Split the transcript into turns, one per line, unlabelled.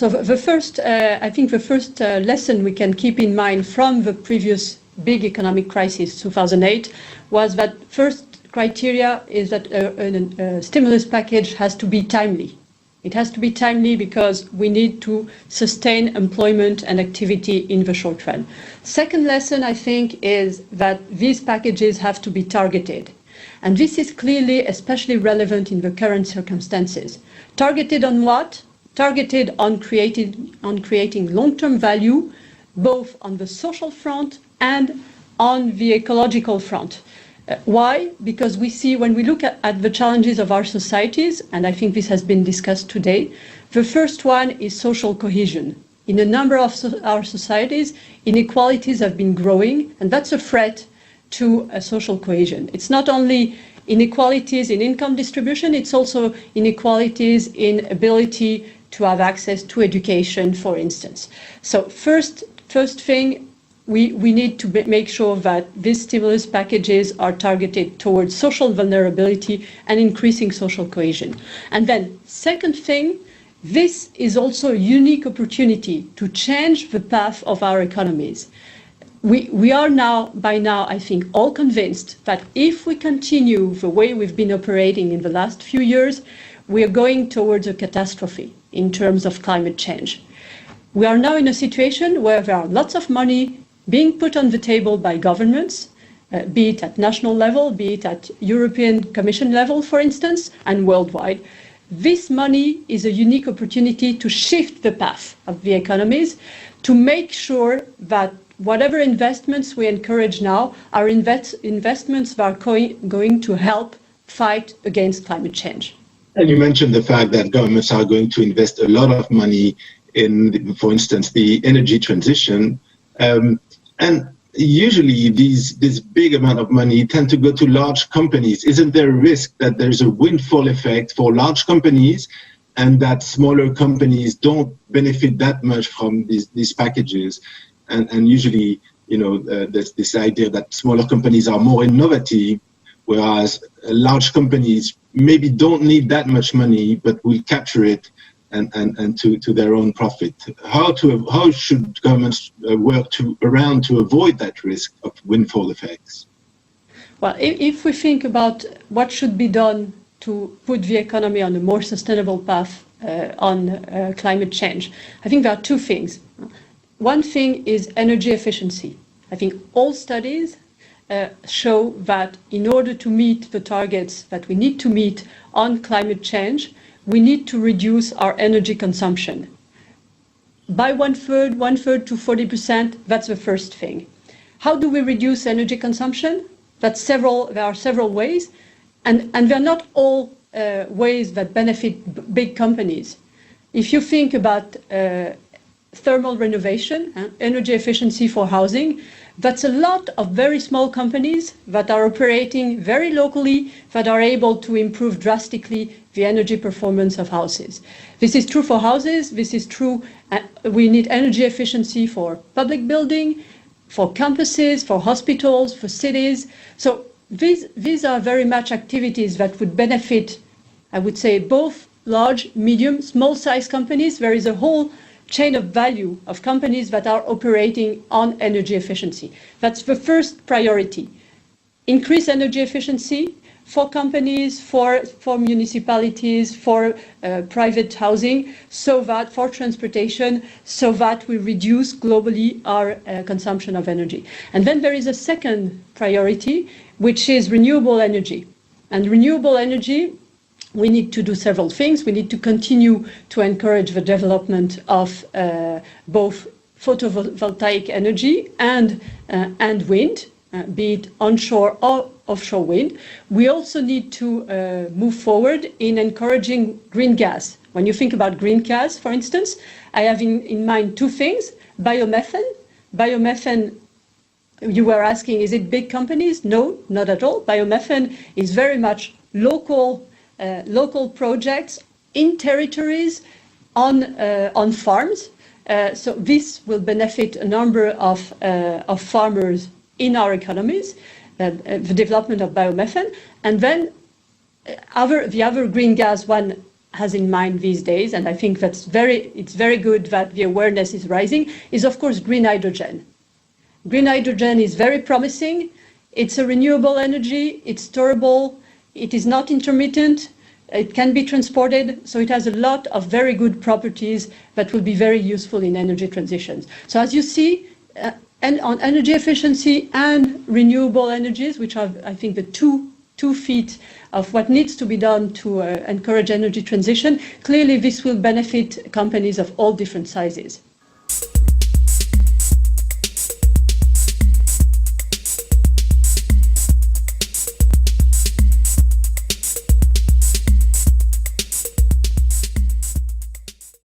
So I think the first lesson we can keep in mind from the previous big economic crisis, 2008, was that first criteria is that a stimulus package has to be timely. It has to be timely because we need to sustain employment and activity in the short run. Second lesson, I think, is that these packages have to be targeted. And this is clearly especially relevant in the current circumstances. Targeted on what? Targeted on creating long-term value, both on the social front and on the ecological front. Why? Because we see, when we look at the challenges of our societies, and I think this has been discussed today, the first one is social cohesion. In a number of our societies, inequalities have been growing, and that's a threat to social cohesion. It's not only inequalities in income distribution, it's also inequalities in ability to have access to education, for instance. So first thing, we need to make sure that these stimulus packages are targeted towards social vulnerability and increasing social cohesion. And then second thing, this is also a unique opportunity to change the path of our economies. We are by now, I think, all convinced that if we continue the way we've been operating in the last few years, we are going towards a catastrophe in terms of climate change. We are now in a situation where there are lots of money being put on the table by governments, be it at national level, be it at European Commission level, for instance, and worldwide. This money is a unique opportunity to shift the path of the economies, to make sure that whatever investments we encourage now are investments that are going to help fight against climate change.
And you mentioned the fact that governments are going to invest a lot of money in, for instance, the energy transition. And usually this big amount of money tend to go to large companies. Isn't there a risk that there's a windfall effect for large companies and that smaller companies don't benefit that much from these packages? And usually, there's this idea that smaller companies are more innovative, whereas large companies maybe don't need that much money, but will capture it and to their own profit. How should governments work to avoid that risk of windfall effects?
Well, if we think about what should be done to put the economy on a more sustainable path on climate change, I think there are two things. One thing is energy efficiency. I think all studies show that in order to meet the targets that we need to meet on climate change, we need to reduce our energy consumption by one third to 40%. That's the first thing. How do we reduce energy consumption? There are several ways, and they're not all ways that benefit big companies. If you think about thermal renovation, energy efficiency for housing, that's a lot of very small companies that are operating very locally that are able to improve drastically the energy performance of houses. This is true for houses. This is true. We need energy efficiency for public building, for campuses, for hospitals, for cities. So these are very much activities that would benefit, I would say, both large, medium, small-sized companies. There is a whole chain of value of companies that are operating on energy efficiency. That's the first priority. Increase energy efficiency for companies, for municipalities, for private housing, for transportation, so that we reduce globally our consumption of energy. And then there is a second priority, which is renewable energy. And renewable energy, we need to do several things. We need to continue to encourage the development of both photovoltaic energy and wind, be it onshore or offshore wind. We also need to move forward in encouraging green gas. When you think about green gas, for instance, I have in mind two things. Biomethane. Biomethane, you were asking, is it big companies? No, not at all. Biomethane is very much local projects in territories on farms. So this will benefit a number of farmers in our economies, the development of biomethane. And then the other green gas one has in mind these days, and I think it's very good that the awareness is rising, is of course green hydrogen. Green hydrogen is very promising. It's a renewable energy, it's storable, it is not intermittent, it can be transported, so it has a lot of very good properties that will be very useful in energy transitions. So as you see, and on energy efficiency and renewable energies, which are, I think, the two feet of what needs to be done to encourage energy transition, clearly this will benefit companies of all different sizes.